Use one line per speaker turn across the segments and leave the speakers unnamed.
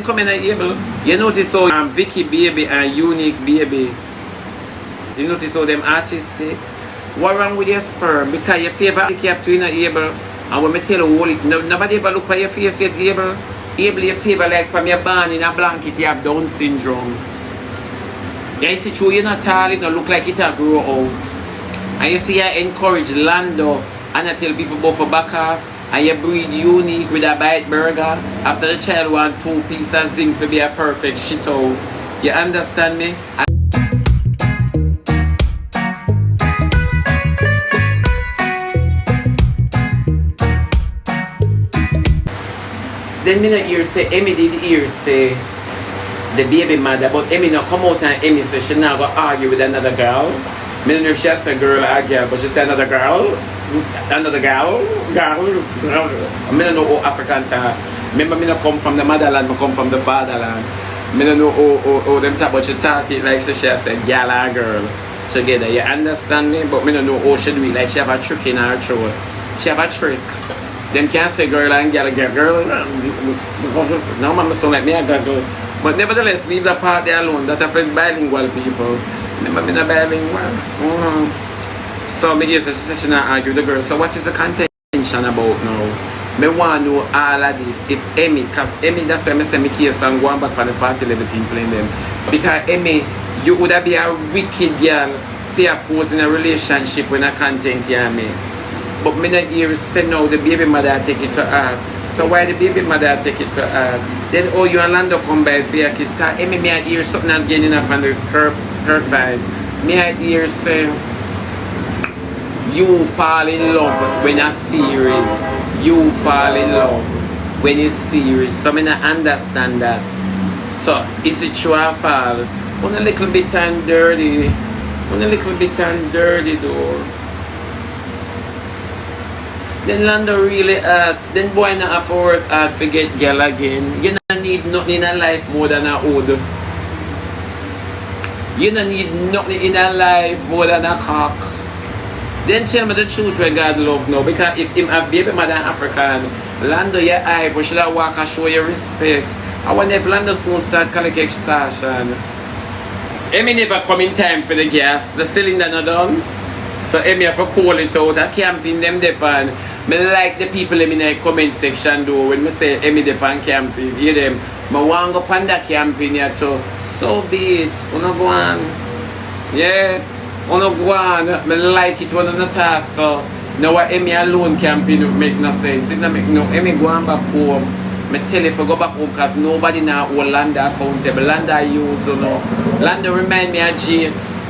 come in able. You notice how Vicky baby and Unique baby. You notice how them artistic. What wrong with your sperm? Because your favor you kept to able. And when I tell you nobody ever look at your face yet able. Able your favor like from your born in a blanket you have Down syndrome. Yeah, you see true you're not tall, it don't look like it will grow out. And you see I encourage Lando and I tell people about for back off. And you breed Unique with a bite burger after the child want 2 pieces of zinc to be a perfect shit house. You understand me? Then me not hear say, Emmy did hear say the baby mother, but Emmy not come out and Emmy say she not gonna argue with another girl. Me don't know if she has a girl or a girl, but she say another girl. Another girl. I don't know how African talk. Remember me not come from the motherland, I come from the fatherland. I don't know how them talk, but she talk it like so she has a girl or girl together. You understand me? But I don't know how she do it, like she have a trick in her throat. She have a trick. Them can't say girl and girl. No mama sound like me a girl. But nevertheless, leave that part there alone. That affects bilingual people. Remember me not bilingual. So me guess she said she not argue with the girl. So what is the contention about now? Me want to know all of this. If Emmy, because Emmy, that's why I say me case and go back on the party level team playing them. Because Emmy, you would be a wicked girl if you pose in a relationship with a content you make. But me not hear say no, the baby mother take it to her. So why the baby mother take it to her? Then oh you and Lando come by for your kiss. Because Emmy me I hear something and getting up on the curb vibe. Me I hear say you fall in love when a series. You fall in love when it's serious. So I don't understand that. So is it true or false? One a little bit and dirty. One a little bit and dirty though. Then Lando really hurt. Then boy not afford hard forget girl again. You don't need nothing in a life more than a hood. You don't need nothing in a life more than a cock. Then tell me the truth when God love now. Because if him a baby mother African, Lando your eye, but should I walk and show you respect? I wonder if Lando soon start collect extortion. Emmy never come in time for the gas. The cylinder not done. So Emmy have to call it out. I camping them depend. Me like the people in the comment section though. When me say Emmy depend camping, hear them. Me want go panda camping here too. So be it. Uno go on. Yeah. Uno go on. Me like it when I talk. So now Emmy alone camping make no sense. It don't make no. Emmy go on back home. Me tell you to go back home because nobody now hold Landa accountable. Landa use you know. Landa remind me of Jakes.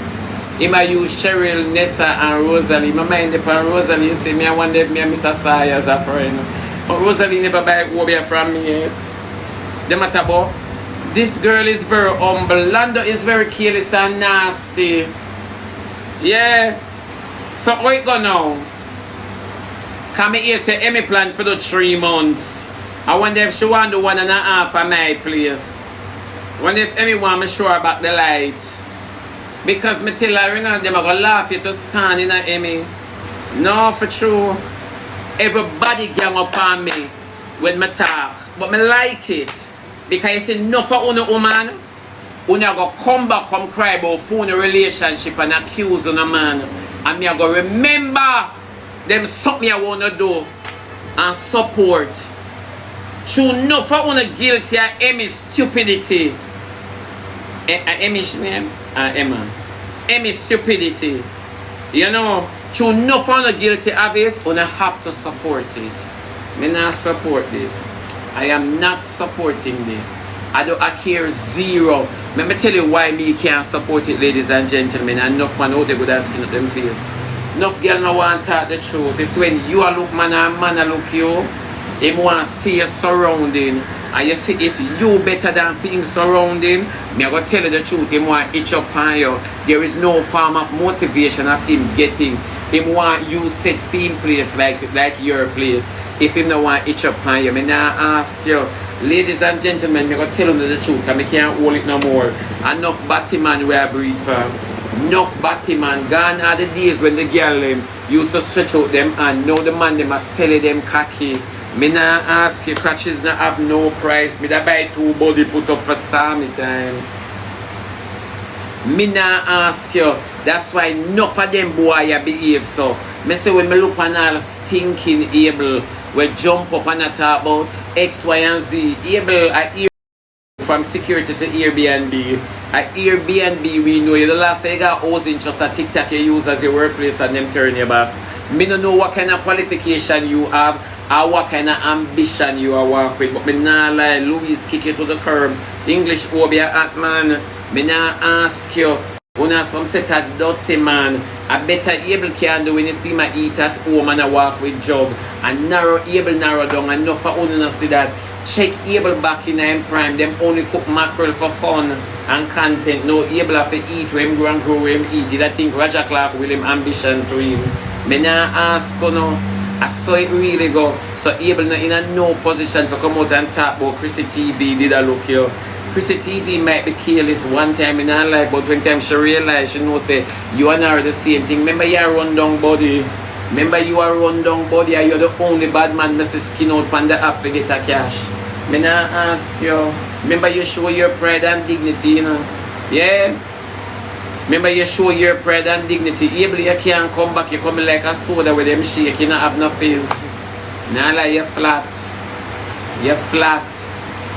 He might use Cheryl, Nessa and Rosalie. My mind upon Rosalie, you see me, I wonder if me and Mr. Sai as a friend. But Rosalie never buy Wobia from me yet. The matter about this girl is very humble. Lando is very careless and nasty. Yeah. So what you go now? Come here say Emmy plan for the 3 months. I wonder if she want the 1.5 at my place. I wonder if Emmy want me show her back the light. Because me tell her, you know, them are going to laugh you to stand in a Emmy. No, for true. Everybody gang up on me when me talk. But me like it. Because you see, no for una woman, una go come back, come cry about phone relationship and accuse una man. And me go remember them something I want to do and support. True, no for una guilty of Emmy stupidity. Emmy's name? Emma. Emmy's stupidity. You know, to no found guilty of it, you have to support it. Me not support this. I am not supporting this. I care zero. Let me tell you why me can't support it, ladies and gentlemen. Enough man out there good at skin up them face. Enough girl no want to talk the truth. It's when you are look man and man a look you. Him want to see your surrounding. And you see, if you better than things surrounding, me I go tell you the truth, him want itch up on you. There is no form of motivation of him getting. Him want you set theme place like your place. If him no want itch up on you, me now ask you, ladies and gentlemen, me go tell you the truth, and me can't hold it no more. Enough batty man where I breed from. Enough batty man. Gone are the days when the girl them used to stretch out them and now the man them are selling them cocky. Me nah ask you, crutches not have no price. Me da buy 2 body put up for stormy time. Me nah ask you. That's why enough of them boy behave so. Me say when me look on all stinking Able, we jump up and talk about X, Y, and Z. Able, I hear from security to Airbnb. At Airbnb, we know you the last time you got housing just a TikTok you use as your workplace and them turn you back. Me don't know what kind of qualification you have or what kind of ambition you are work with. But me nah lie, Louis kick you to the curb. English obia at man. Me nah ask you. Una some set a dirty man. I better Able can do when you see my eat at home and I walk with jug. And Able narrow down enough for una see that. Check Able back in them prime. Them only cook mackerel for fun and content. No Able have to eat when him grow and grow when him eat. I think Roger Clark will him ambition to him. Me nah ask you know. I saw it really go. So Able not in a no position to come out and talk about KrissyTv did I look you. KrissyTv might be careless one time in her life, but when time she realize she know say you and her the same thing. Remember you are run down body. Remember you are run down body and you're the only bad man that skin out on the app to get a cash. Me nah ask you. Remember you show your pride and dignity, you know. Yeah. Remember you show your pride and dignity. Able you can't come back, you come like a soda with them shake, you not have no face. Nah like you're flat. You're flat.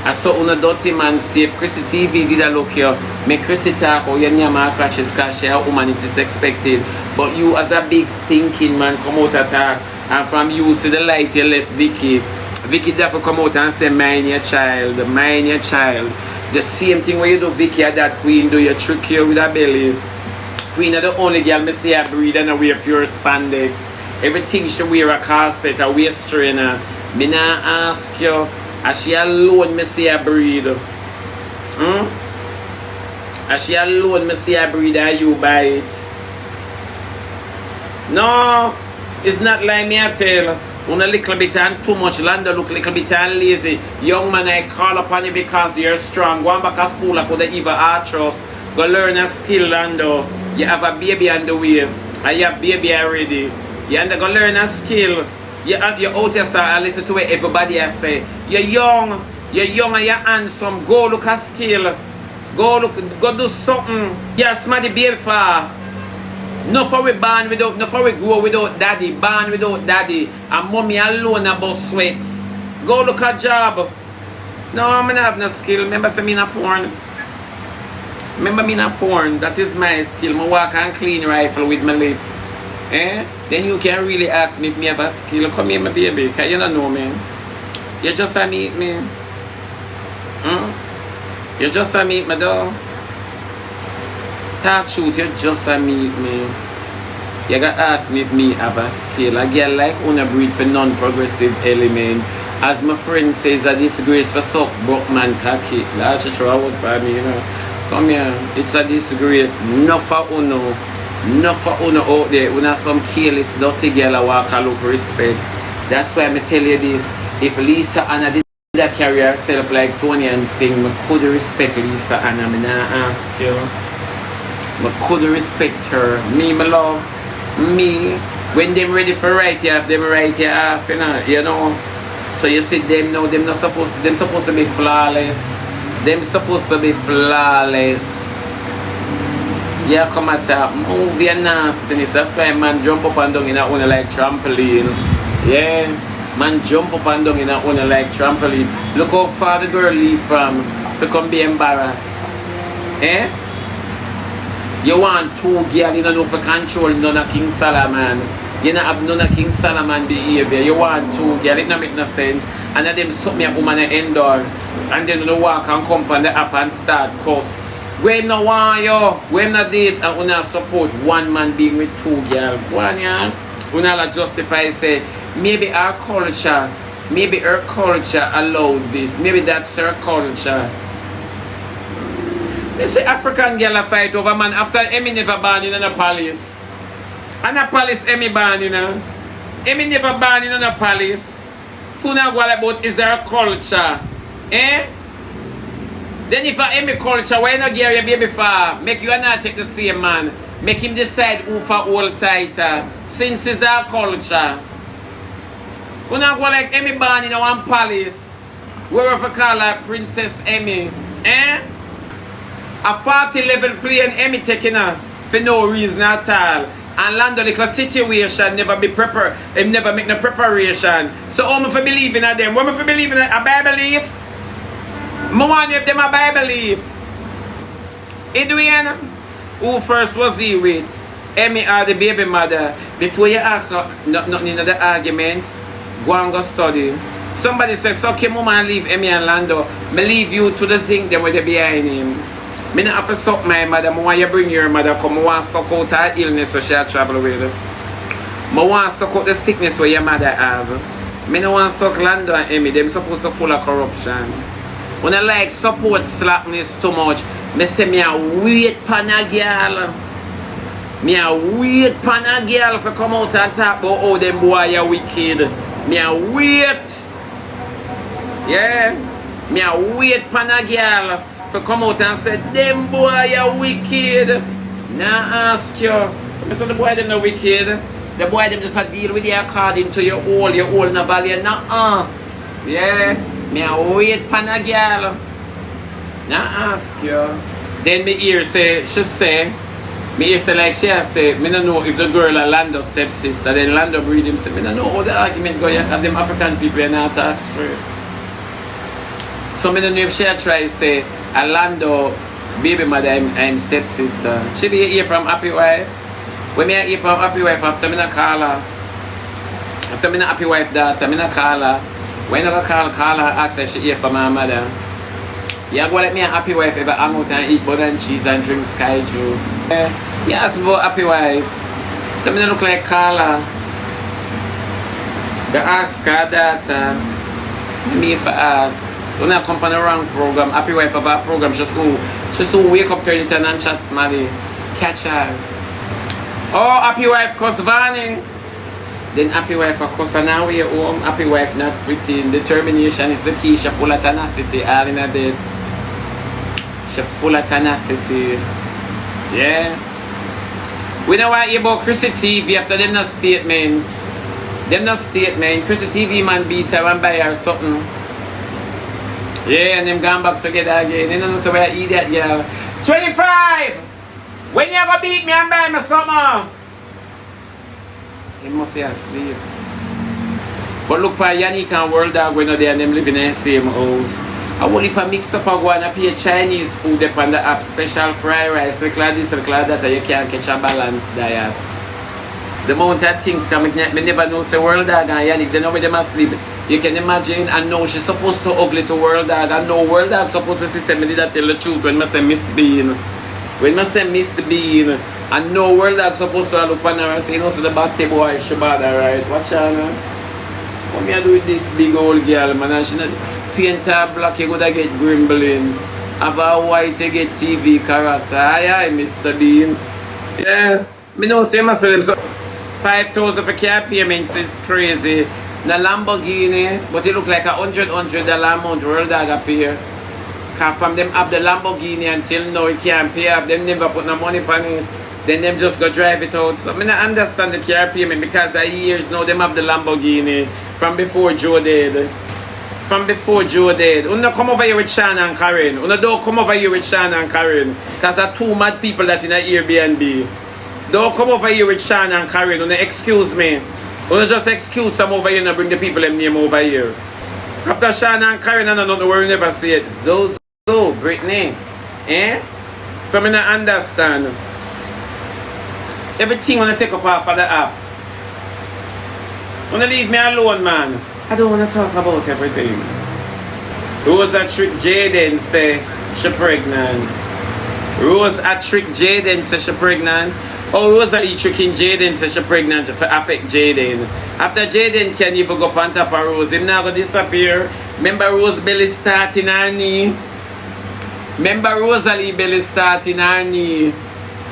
I saw on a dirty man Steve. KrissyTv did a look here. Make Krissy talk or your name and crutches because she a woman it is expected. But you as a big stinking man come out attack and from you see the light you left Vicky. Vicky therefore come out and say mind your child, mind your child. The same thing when you do Vicky at that queen do you trick her with a belly. Queen are the only girl me see her breed and wear pure spandex. Everything she wear a corset, a waist trainer. Me nah ask you. As she alone me see her breed. As she alone me see her breed and you buy it. No, it's not like me I tell. On a little bit and too much land look little bit and lazy. Young man I call upon you because you're strong. Go back to school I could even artrous. Go learn a skill Lando. You have a baby on the way. And you have baby already. You have to go learn a skill. You're out here sir and listen to what everybody has say. You're young and you're handsome. Go look at skill. Go do something. You're smarty baby for. No for we born without, no for we grow without daddy. Born without daddy. And mommy alone about sweat. Go look at job. No, I'm not have no skill. Remember say me not porn. Remember me not porn. That is my skill. I walk and clean rifle with my lip. Then you can really ask me if me have a skill. Come here my baby. Cause you don't know me. You just a meet me. You just a meet me dog. Talk truth, you just a meet me. You gotta ask me if me have a skill. A girl like una breed for non-progressive element. As my friend says, a disgrace for suck broke man cocky. That's a true word for me, you know. Come here, it's a disgrace. Not for uno. Not for uno out there. Una some careless dirty girl a walk a look respect. That's why I tell you this. If Lisa Anna did that carry herself like Tony and sing, I could respect Lisa Anna. I not ask you. I could respect her. Me, my love. Me. When them ready for right here, them right here off, you know. So you see them now, them supposed to be flawless. Them supposed to be flawless. Yeah, come at that movie and nastiness. That's why man jump up and down in a one like trampoline. Yeah. Man jump up and down in a one like trampoline. Look how far the girl leave from to come be embarrassed. You want 2 girls, you don't know for control none of King Solomon. You don't have none of King Solomon behavior. You want 2 girls, it don't make no sense. And then them suck me up woman indoors. And then you walk and come on the app and start cuss. We no want you, we not this, and we not support one man being with 2 girls. One yeah, we not justify say maybe our culture allowed this. Maybe that's her culture. They say African girl a fight over man after Emmy never born in a palace. And a palace Emmy born in a. Emmy never born in a palace. Funa go about is there a culture? Then if I Emmy culture, why not give your baby for? Make you not take the same man. Make him decide who for all tighter. Since it's our culture. We not go like Emmy born in one palace. Wherever call her Princess Emmy. Eh? A 40 level plane Emmy taking her for no reason at all. And land on the situation never be prepare. Him never make no preparation. So how me for believe in them? What me for believe in a Bible belief? Me want you them a Bible belief. Edwin, who first was he with? Emmy or the baby mother? Before you ask nothing in the argument, go and go study. Somebody says, okay, mama, and leave Emmy and Lando. Me leave you to the zinc them with the behind him. Me not have to suck my mother. I want you bring your mother come. I want to suck out her illness so she'll travel with. I want to suck out the sickness where your mother have. Me no want to suck Lando and Emmy. Them supposed to full of corruption. When I like support slackness too much, me say me a wait pan a girl. Me a wait pan a girl for come out and talk about how them boy are wicked. Me a wait. Yeah. Me a wait pan a girl for come out and say them boy are wicked. Now ask you. I say the boy them not wicked. The boy them just a deal with you according to your old no value. Nah. Yeah. Me a wait pan a girl. Now ask you. Then me hear say, she say, me hear say like she say, me don't know if the girl a Lando stepsister, then Lando breed him say, me don't know how the argument go, you have them African people and not talk straight. So me don't know if she try to say, a Lando baby mother I'm stepsister. She be here from Happy Wife. When me hear from Happy Wife, after me not call her. After me not Happy Wife daughter, me not call her. When I call her, ask her if she here from my mother. You go let me a Happy Wife ever hang out and eat butter and cheese and drink sky juice. You ask me about Happy Wife. Tell me look like Carla. Go ask her daughter. Me if I ask. Don't have come on the wrong program. Happy Wife of our program. She so wake up 30 and chat smarty. Catch her. Oh, Happy Wife cause Vanny. Then Happy Wife of course and now we're home. Happy Wife not pretty. Determination is the key. She full of tenacity all in a bed. She full of tenacity. Yeah. We know what about KrissyTv after them no statement. Them no statement. KrissyTv man beat her and buy her something. Yeah, and them gone back together again. You know so where I eat that girl. 25! When you gonna beat me and buy me something? He must be asleep. But look for Yannick and World Dog when they're and them living in the same house. I will if I mix up a go and I pay Chinese food up on the app, special fried rice, like this, like that, you can't catch a balanced diet. The amount of things come, me never know say World Dog and Yannick, they know where they must sleep. You can imagine, and know she's supposed to ugly to World Dog, and know World Dog supposed to say me did that tell the truth when I say Miss Bean. When I say Miss Bean, and no World Dog supposed to look on her and say, you know, so the bad boy Shebada, right? Watch her now. What me I do with this big old girl, man? And she not paint her black, you gotta get gremlins. Have a white, you get TV character. Aye, Mr. Bean. Yeah, me know say myself, so 5,000 for car payments is crazy. The Lamborghini, but it look like $100 amount World Dog appear. Cause from them have the Lamborghini until now it can't pay up, them never put no money on it. Then them just go drive it out. So I don't understand the car payment because the years now them have the Lamborghini from before Joe did. From before Joe did. You don't come over here with Shana and Karen. You don't come over here with Shana and Karen. Because there are two mad people that in an Airbnb. Don't come over here with Shana and Karen. You excuse me. You just excuse them over here and bring the people them name over here. After Shana and Karen, I don't know where you never see it. Zozo, Brittany. Eh? So I don't understand. Everything wanna take up off of the app. Wanna leave me alone, man. I don't wanna talk about everything. Rose a trick Jaden say she pregnant. Rose a trick Jaden say she pregnant. Oh, Rose a tricking Jaden say she pregnant to affect Jaden. After Jaden can even go up on top of Rose, him now go disappear. Remember Rose belly starting her knee. Remember Rosalie belly starting her knee.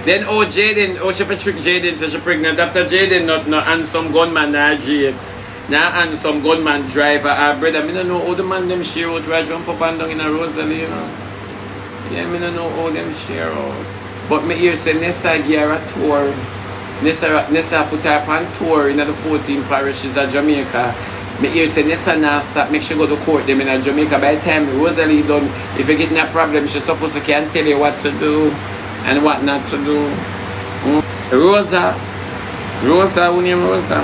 Then Jaden, she for trick Jaden so she pregnant. After Jaden not handsome gunman na GX. Now handsome gunman driver her brother. I don't know how the man them share out where I jump up and down in a Rosalie, you know. Yeah, I don't know how them share out. But me hear say Nessa give her a tour. Nessa put her up on tour in the 14 parishes of Jamaica. Me hear say Nessa now stop, make sure go to court them in Jamaica. By the time Rosalie done, if you get in a problem, she's supposed to can tell you what to do and what not to do. Rosa, who name Rosa?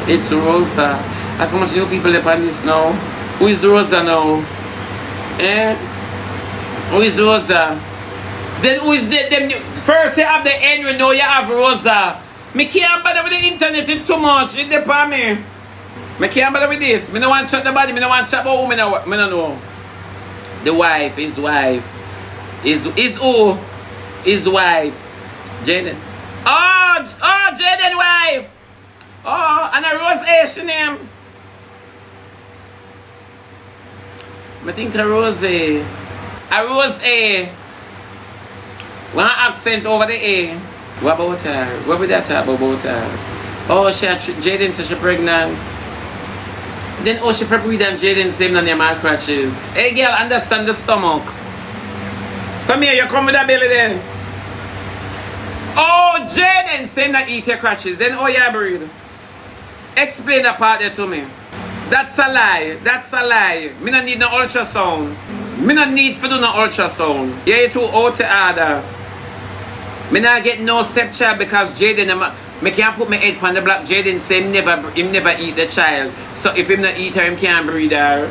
It's Rosa. As much new people up on this now. Who is Rosa now? Who is Rosa? Then who is them? First you have the Henry, now you have Rosa. Me can't bother with the internet, it's too much. It depends on me. Me can't bother with this. Me no want to chat the body. Me no want to chat about who me no know. The wife, his wife. Is who? His wife. Jaden. Oh, Jaden wife. Oh, and a Rose A, she name. I think a Rose A. A Rose A. One accent over the A. What about her? What would that talk about her? Oh, Jaden says she's pregnant. Then oh, she for breathe and Jaden same on your mouth crutches. Hey girl, understand the stomach. Come here, you come with that belly then. Oh, Jaden same that eat your crutches. Then oh, yeah, breathe. Explain that part there to me. That's a lie. That's a lie. Me not need no ultrasound. Me not need for do no ultrasound. Yeah, you too old to order. Me not get no stepchild because Jaden, me can't put my head on the block. Jaden say him never eat the child. So if him not eat her, him can't breed her.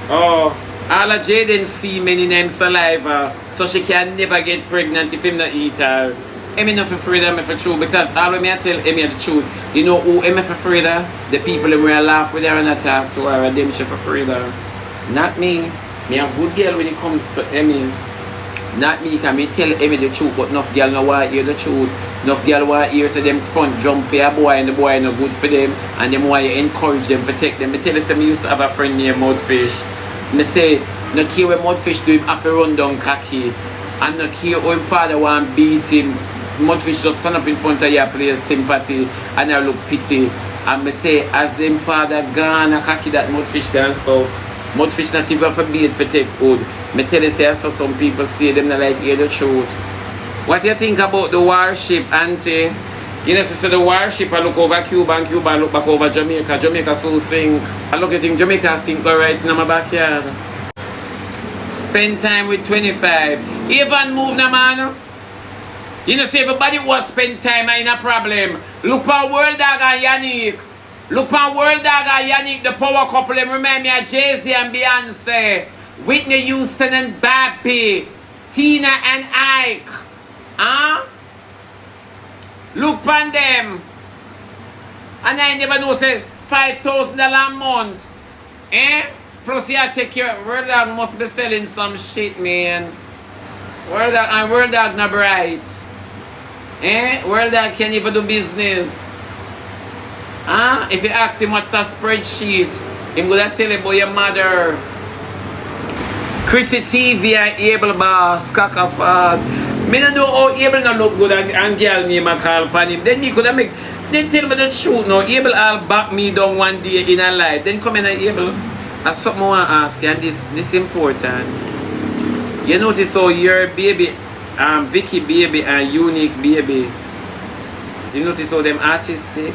Oh, all of Jaden see many names saliva. So she can never get pregnant if him not eat her. I'm not afraid of me for true because all of me I tell Emmy the truth. You know who I'm afraid of? The people who will laugh with her and talk to her and them she afraid of. Not me. Me a good girl when it comes to Emmy. Not me, can me tell Emmy the truth, but enough girl no want hear the truth. Enough girl want hear say them front jump for a boy and the boy no good for them and them want you encourage them to take them. Me tell us them used to have a friend named Mudfish. Me say, no care what Mudfish do him have to run down cocky. And no care how him father want beat him. Mudfish just stand up in front of you play sympathy and I look pity. And me say, as them father gone a cocky that Mudfish gone so Mudfish not even forbid for take wood. Me tell you say I saw some people stay them not like hear the truth. What do you think about the warship, auntie? You know, sister, the warship I look over Cuba and Cuba I look back over Jamaica. Jamaica so sink. I look at think Jamaica sink right in my backyard. Spend time with 25. Even move na man. You know, say everybody was spend time ain't a problem. Look for World Dog and Yannick. Look for World Dog and Yannick, the power couple. Them remind me of Jay-Z and Beyonce. Whitney Houston and Barbie. Tina and Ike. Huh? Look on them. And I never know say $5,000 a month. Plus you take care. World Dog must be selling some shit, man. World Dog not bright. World Dog can't even do business. If you ask him what's a spreadsheet, him gonna tell you about your mother. KrissyTv and AbleBoss, Cockafog. Me don't know how Able not look good and girl name a call upon him. Then he could have make, then tell me the truth now. Able all back me down one day in a life. Then come in and Able. That's something I want to ask you and this important. You notice how your baby, Vicky baby and Unique baby, you notice how them artistic?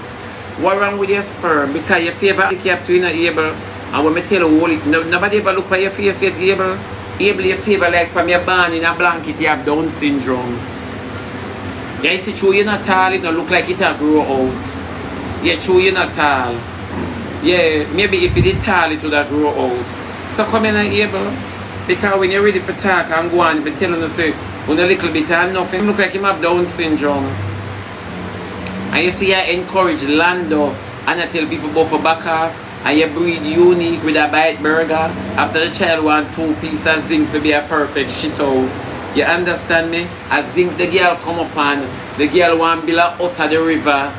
What wrong with your sperm? Because your favor take you up to Able. And when I tell you, nobody ever look at your face yet, Able your favor like from your born in a blanket, you have Down syndrome. Yeah, you see, true, you're not tall, it don't look like it will grow out. Yeah, true, you're not tall. Yeah, maybe if you did tall, it would have grow out. So come in and Able. Because when you're ready for talk and go on, you'll be telling us, when a little bit and nothing, look like him have Down syndrome. And you see, I encourage Lando, and I tell people go for back off. And you breed Unique with a bite burger. After the child want 2 pieces of zinc to be a perfect shit house. You understand me? As zinc the girl come upon, the girl want build out of the river.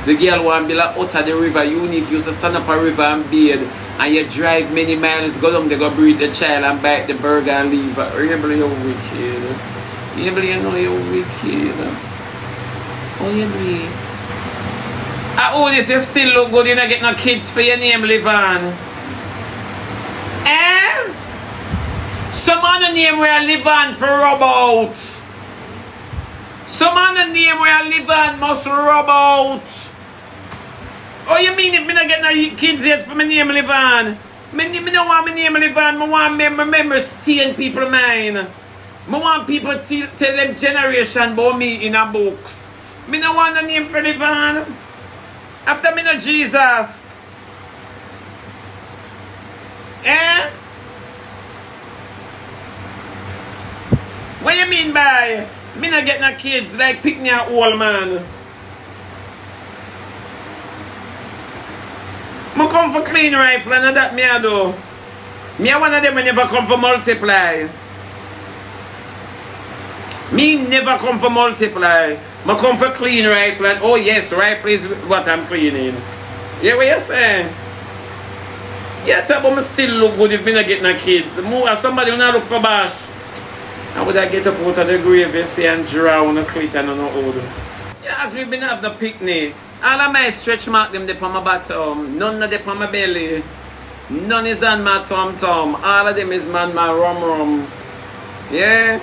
The girl want build out of the river. Unique used to stand up a river and bathe. And you drive many miles, go down, they go breed the child and bite the burger and leave. Able, you're wicked. Able, you know you're wicked. Oh, you're great. Oh, this you still look good, you don't get no kids for your name, Livan. Some other name where I live on for rub out. Some other name where I live on must rub out. Oh, you mean if me not get no kids yet for my name live on? Me don't want my name live on. Me want remember stay in people's mind. Me want people to tell them generation about me in a books. Me don't want a name for live on. After me no Jesus. Eh? What you mean by me not get no kids like pick me an old man? I come for clean rifle and that me I do. Me one of them never come for multiply. Me never come for multiply. I come for clean rifle and oh yes, rifle is what I'm cleaning. Yeah, what you saying? Yeah, tell me still look good if me not get no kids. More as somebody who not look for bash. I would I get up out of the grave you see and drown a clit and no old. You ask me been have the picnic. All of my stretch mark them dey on my bottom. None of them on my belly. None is on my tom. All of them is man my rum. Yeah?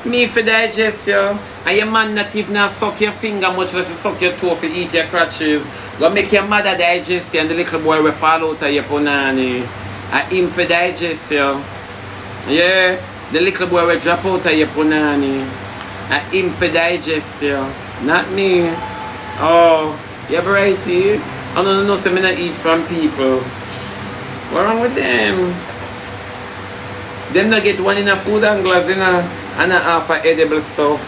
Me for digest you. And your man not even suck your finger much less you suck your toe for eat your crutches. Go make your mother digest you and the little boy will fall out of your punani. And him for digest you. Yeah? The little boy will drop out of your punani. And him for digest you. Not me. Oh, you're brighty. I don't know, so I don't eat from people. What's wrong with them? Them not get one in a food and glass in a and a half of edible stuff.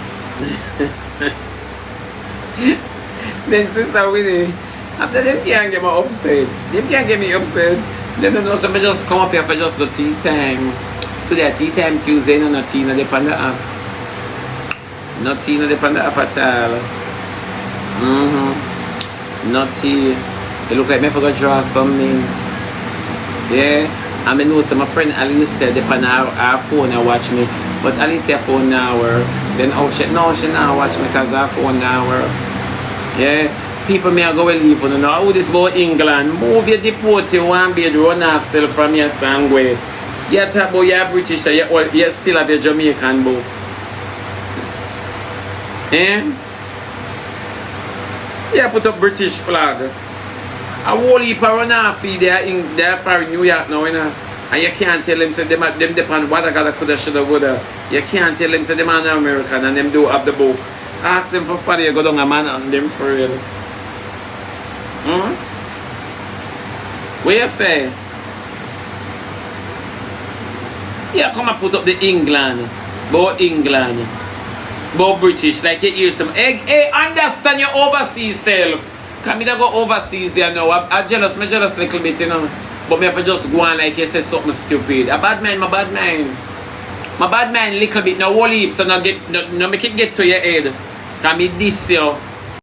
Then Sister Winnie, after them can't get me upset. Them can't get me upset. Them don't know, so I just come up here for just the tea time. Today tea time Tuesday, no tea no depend on the app. No tea no depend on the app at all. Not tea. It look like me forgot to draw some names. Yeah. I mean, know some my friend Alicia depend on her phone and watch me. But Alicia phone now work. Then she now watch me because her phone now work. Yeah. People may go leave for now. Oh, this about England. Move your deport you one bed run off self from your sangway. You talk about your British you still have your Jamaican book. Eh? Yeah, put up British flag. A whole heap of run off feed they're for New York now, you know. And you can't tell them say them depend what I gotta coulda shoulda woulda. You can't tell them say them are American and them do have the book. Ask them for funny, you go down a man on them for real. What you say? Yeah, come and put up the England. About England. About British, like you hear some egg. Hey, understand your overseas self. Can me go overseas there now? I'm jealous, me jealous a little bit, you know. But me have to just go on like you say something stupid. A bad man, my bad man. My bad man little bit, no whole heap, so no make it get to your head. Can me diss you.